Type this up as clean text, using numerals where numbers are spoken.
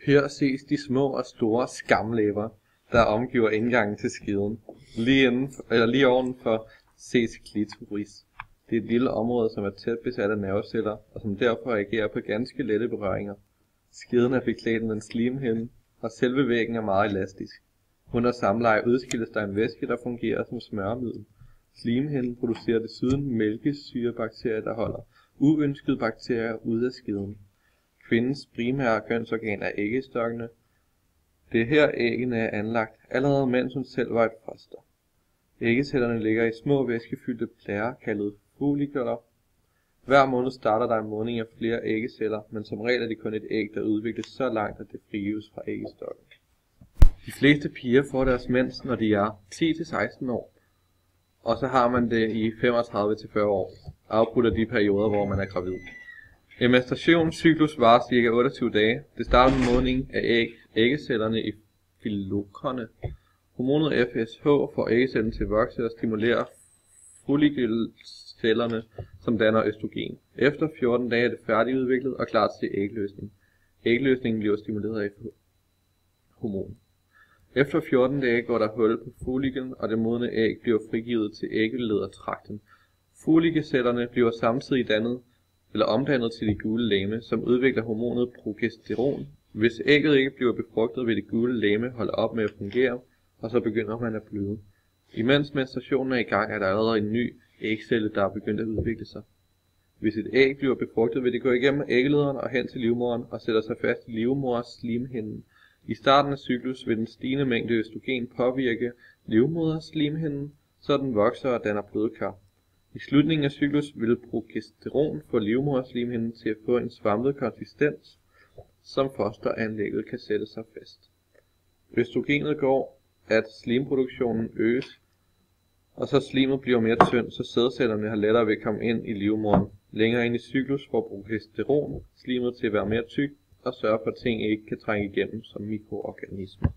Her ses de små og store skamlæber, der omgiver indgangen til skeden. Lige ovenfor ses klitoris. Det er et lille område, som er tæt besat af nerveceller, og som derfor reagerer på ganske lette berøringer. Skeden er beklædt med en slimhinde, og selve væggen er meget elastisk. Under samleje udskilles der en væske, der fungerer som smøremiddel. Slimhinden producerer desuden mælkesyrebakterier, der holder uønskede bakterier ude af skeden. Kvindens primære kønsorgan er æggestokkene. Det er her æggene er anlagt, allerede mens hun selv var et foster. Æggecellerne ligger i små væskefyldte plader kaldet follikler. Hver måned starter der en modning af flere æggeceller, men som regel er det kun et æg, der udvikles så langt, at det frigives fra æggestokken. De fleste piger får deres mens, når de er 10-16 år, og så har man det i 35-40 år, afbrudt af de perioder, hvor man er gravid. En menstruationscyklus varer ca. 28 dage. Det starter med modning af æggecellerne i folliklerne. Hormonet FSH får æggecellen til at vokse og stimulere follikelcellerne, som danner østrogen. Efter 14 dage er det færdigudviklet og klar til ægløsning. Ægløsningen bliver stimuleret af hormon. Efter 14 dage går der hul på folliklen, og det modne æg bliver frigivet til æggeledertrakten. Follikelcellerne bliver samtidig omdannet til det gule legeme, som udvikler hormonet progesteron. Hvis ægget ikke bliver befrugtet, vil det gule legeme holde op med at fungere, og så begynder man at bløde. Imens menstruationen er i gang, er der allerede en ny ægcelle, der er begyndt at udvikle sig. Hvis et æg bliver befrugtet, vil det gå igennem æggelederen og hen til livmoderen og sætter sig fast i livmoders slimhinden. I starten af cyklus vil den stigende mængde østrogen påvirke livmoders slimhinden, så den vokser og danner blødkar. I slutningen af cyklus vil progesteron få livmoders slimhinden til at få en svampet konsistens, som fosteranlægget kan sætte sig fast. Østrogenet går, at slimproduktionen øges, og så slimet bliver mere tynd, så sædcellerne har lettere ved at komme ind i livmoderen. Længere ind i cyklus får progesteron slimet til at være mere tyk og sørge for, at ting ikke kan trænge igennem som mikroorganismer.